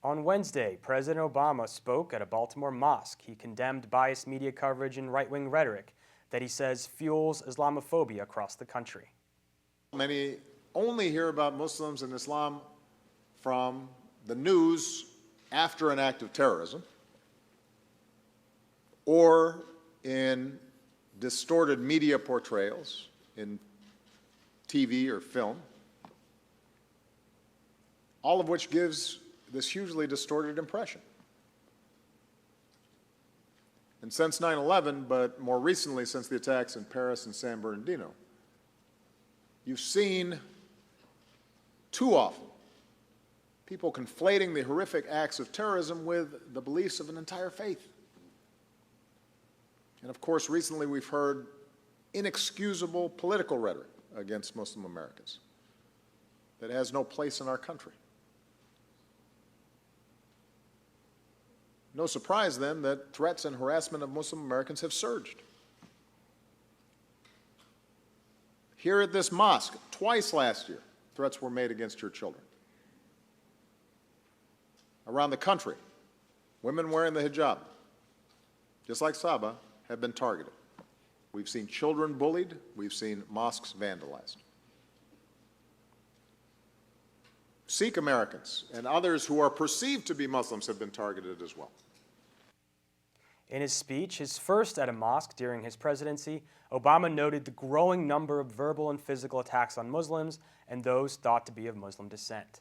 On Wednesday, President Obama spoke at a Baltimore mosque. He condemned biased media coverage and right-wing rhetoric that he says fuels Islamophobia across the country. Many only hear about Muslims and Islam from the news after an act of terrorism or in distorted media portrayals in TV or film, all of which gives this hugely distorted impression. And since 9/11, but more recently since the attacks in Paris and San Bernardino, you've seen too often people conflating the horrific acts of terrorism with the beliefs of an entire faith. And of course, recently we've heard inexcusable political rhetoric against Muslim Americans that has no place in our country. No surprise, then, that threats and harassment of Muslim Americans have surged. Here at this mosque, twice last year, threats were made against your children. Around the country, women wearing the hijab, just like Saba, have been targeted. We've seen children bullied. We've seen mosques vandalized. Sikh Americans and others who are perceived to be Muslims have been targeted as well. In his speech, his first at a mosque during his presidency, Obama noted the growing number of verbal and physical attacks on Muslims and those thought to be of Muslim descent.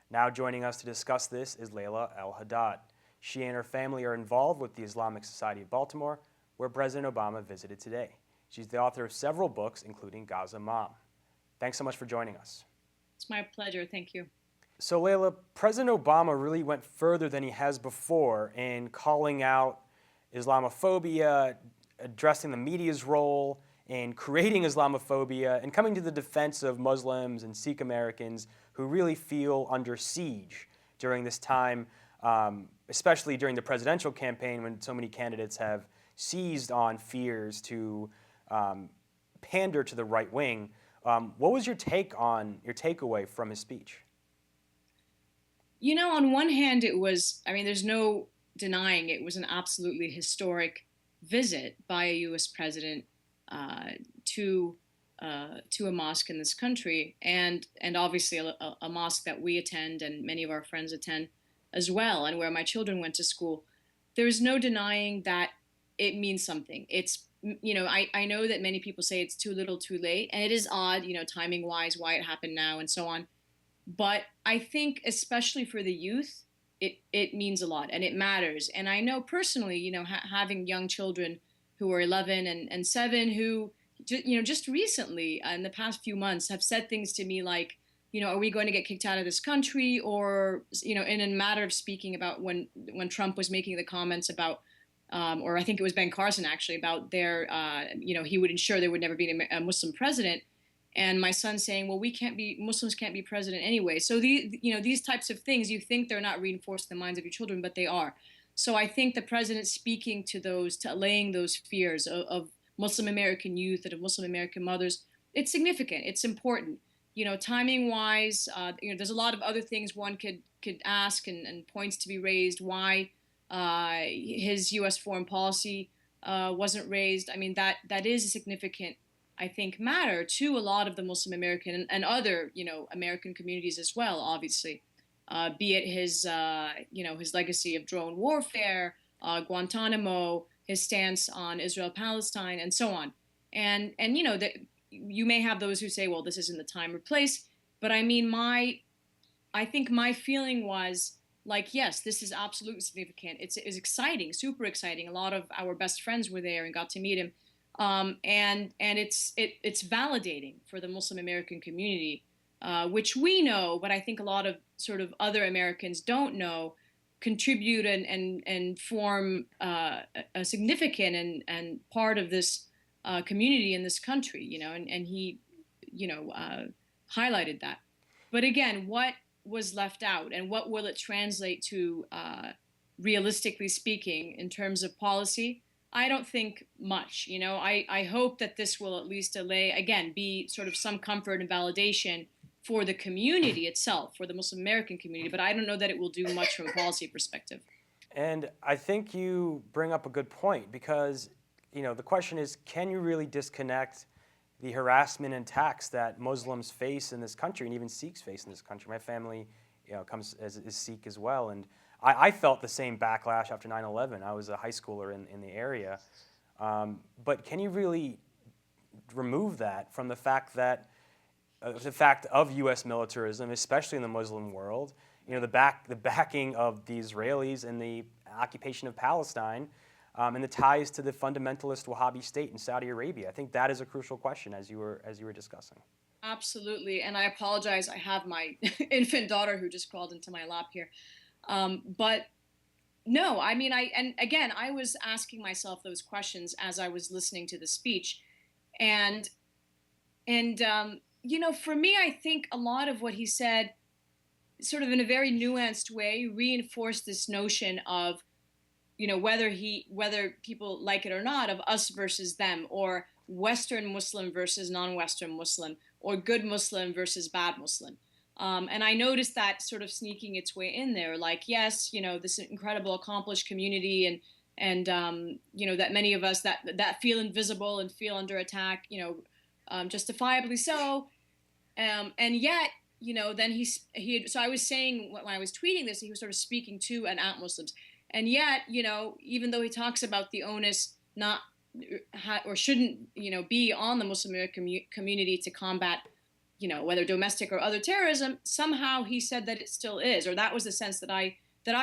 Now joining us to discuss this is Laila el-Haddad. She and her family are involved with the Islamic Society of Baltimore, where President Obama visited today. She's the author of several books, including Gaza Mom. Thanks so much for joining us. It's my pleasure. Thank you. So, Laila, President Obama really went further than he has before in calling out Islamophobia, addressing the media's role in creating Islamophobia, and coming to the defense of Muslims and Sikh Americans who really feel under siege during this time, especially during the presidential campaign when so many candidates have seized on fears to pander to the right wing. What was your takeaway from his speech? You know, on one hand, there's no denying it was an absolutely historic visit by a U.S. president to a mosque in this country, and obviously a mosque that we attend and many of our friends attend as well, and where my children went to school. There is no denying that it means something. It's, I know that many people say it's too little too late, and it is odd, timing wise, why it happened now and so on. But I think especially for the youth, it means a lot and it matters. And I know personally, having young children who are 11 and 7 who, just recently in the past few months have said things to me like, are we going to get kicked out of this country? Or, in a matter of speaking about when Trump was making the comments about, or I think it was Ben Carson actually, about he would ensure there would never be a Muslim president. And my son saying, well, Muslims can't be president anyway. So these types of things, you think they're not reinforced in the minds of your children, but they are. So I think the president speaking to allaying those fears of Muslim American youth and of Muslim American mothers, it's significant, it's important. Timing wise, there's a lot of other things one could ask and points to be raised why his U.S. foreign policy wasn't raised. I mean, that is a significant, I think, matter to a lot of the Muslim American and other, American communities as well, obviously, be it his legacy of drone warfare, Guantanamo, his stance on Israel-Palestine, and so on. And that you may have those who say, well, this isn't the time or place, but I mean, I think my feeling was like, yes, this is absolutely significant. It's exciting, super exciting. A lot of our best friends were there and got to meet him. And it's validating for the Muslim American community, which we know, but I think a lot of sort of other Americans don't know, contribute and form a significant and part of this community in this country, and he, highlighted that. But again, what was left out and what will it translate to, realistically speaking, in terms of policy? I don't think much. I hope that this will at least be sort of some comfort and validation for the community itself, for the Muslim American community, but I don't know that it will do much from a policy perspective. And I think you bring up a good point because, the question is, can you really disconnect the harassment and attacks that Muslims face in this country and even Sikhs face in this country? My family, comes is Sikh as well, and I felt the same backlash after 9/11. I was a high schooler in the area, but can you really remove that from the fact of U.S. militarism, especially in the Muslim world? The backing of the Israelis and the occupation of Palestine, and the ties to the fundamentalist Wahhabi state in Saudi Arabia. I think that is a crucial question, as you were discussing. Absolutely, and I apologize. I have my infant daughter who just crawled into my lap here, but no, I mean, and again, I was asking myself those questions as I was listening to the speech, and for me, I think a lot of what he said, sort of in a very nuanced way, reinforced this notion of, whether people like it or not, of us versus them, or Western Muslim versus non-Western Muslim, or good Muslim versus bad Muslim. And I noticed that sort of sneaking its way in there, like, yes, this incredible accomplished community, and that many of us that feel invisible and feel under attack, justifiably so, and yet, then so I was saying when I was tweeting this, he was sort of speaking to and at Muslims, and yet, even though he talks about the onus not or shouldn't, be on the Muslim community to combat, whether domestic or other terrorism, somehow he said that it still is, or that was the sense that I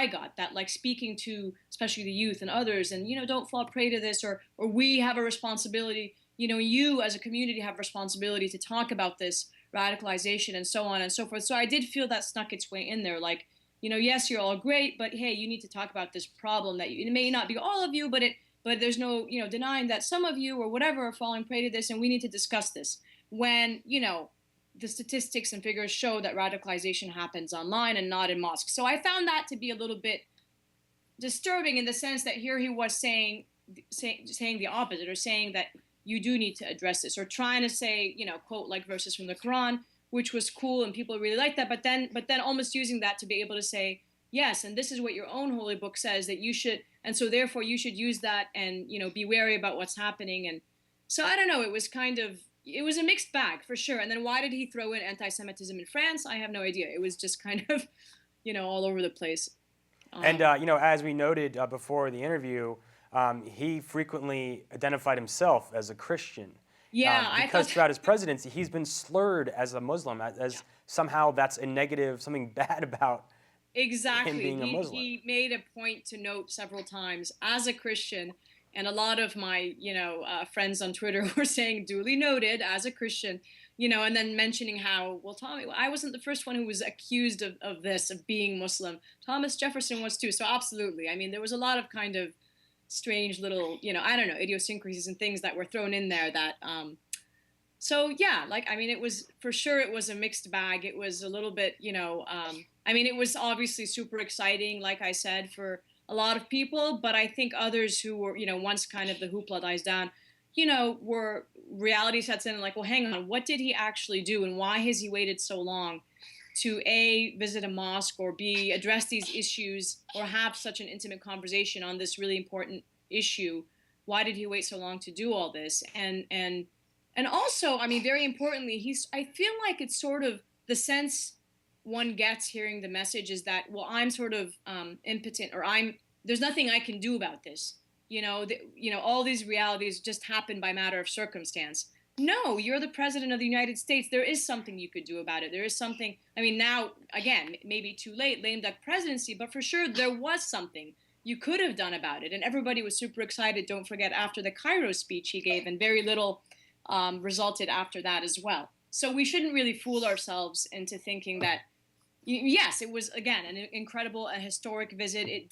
got, that, like, speaking to especially the youth and others, and don't fall prey to this, or we have a responsibility, you as a community have a responsibility to talk about this radicalization and so on and so forth. So I did feel that snuck its way in there, like, yes, you're all great, but hey, you need to talk about this problem that it may not be all of you, but there's no, denying that some of you or whatever are falling prey to this, and we need to discuss this. When, the statistics and figures show that radicalization happens online and not in mosques. So I found that to be a little bit disturbing, in the sense that here he was saying the opposite, or saying that you do need to address this, or trying to say, quote like verses from the Quran, which was cool and people really liked that, but then almost using that to be able to say, yes, and this is what your own holy book says that you should, and so therefore you should use that, and be wary about what's happening. And so I don't know, it was a mixed bag for sure. And then why did he throw in anti-Semitism in France? I have no idea. It was just kind of, all over the place. And as we noted before the interview, he frequently identified himself as a Christian. Yeah, because throughout his presidency, he's been slurred as a Muslim, as somehow that's a negative, something bad about him being a Muslim. He made a point to note several times, as a Christian, and a lot of my, friends on Twitter were saying, duly noted, as a Christian, and then mentioning how, well, Tommy, I wasn't the first one who was accused of this, of being Muslim. Thomas Jefferson was too. So absolutely. I mean, there was a lot of kind of strange little, I don't know, idiosyncrasies and things that were thrown in there that, so yeah, like, I mean, it was, for sure, it was a mixed bag. It was a little bit, I mean, it was obviously super exciting, like I said, for a lot of people, but I think others who were, once kind of the hoopla dies down, were, reality sets in, and like, well, hang on, what did he actually do, and why has he waited so long to A, visit a mosque, or B, address these issues, or have such an intimate conversation on this really important issue? Why did he wait so long to do all this? And also, I mean, very importantly, I feel like it's sort of the sense one gets hearing the message is that, well, I'm sort of impotent, or there's nothing I can do about this. All these realities just happen by matter of circumstance. No, you're the president of the United States. There is something you could do about it. There is something, I mean, now, again, maybe too late, lame duck presidency, but for sure there was something you could have done about it. And everybody was super excited, don't forget, after the Cairo speech he gave, and very little resulted after that as well. So we shouldn't really fool ourselves into thinking that, yes, it was, again, an incredible, a historic visit. It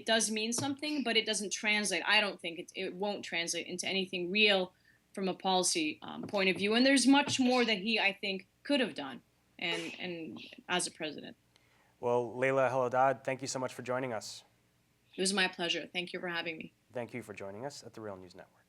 does mean something, but it doesn't translate. I don't think it won't translate into anything real from a policy point of view. And there's much more that he, I think, could have done, and as a president. Well, Laila, el-Haddad, thank you so much for joining us. It was my pleasure. Thank you for having me. Thank you for joining us at the Real News Network.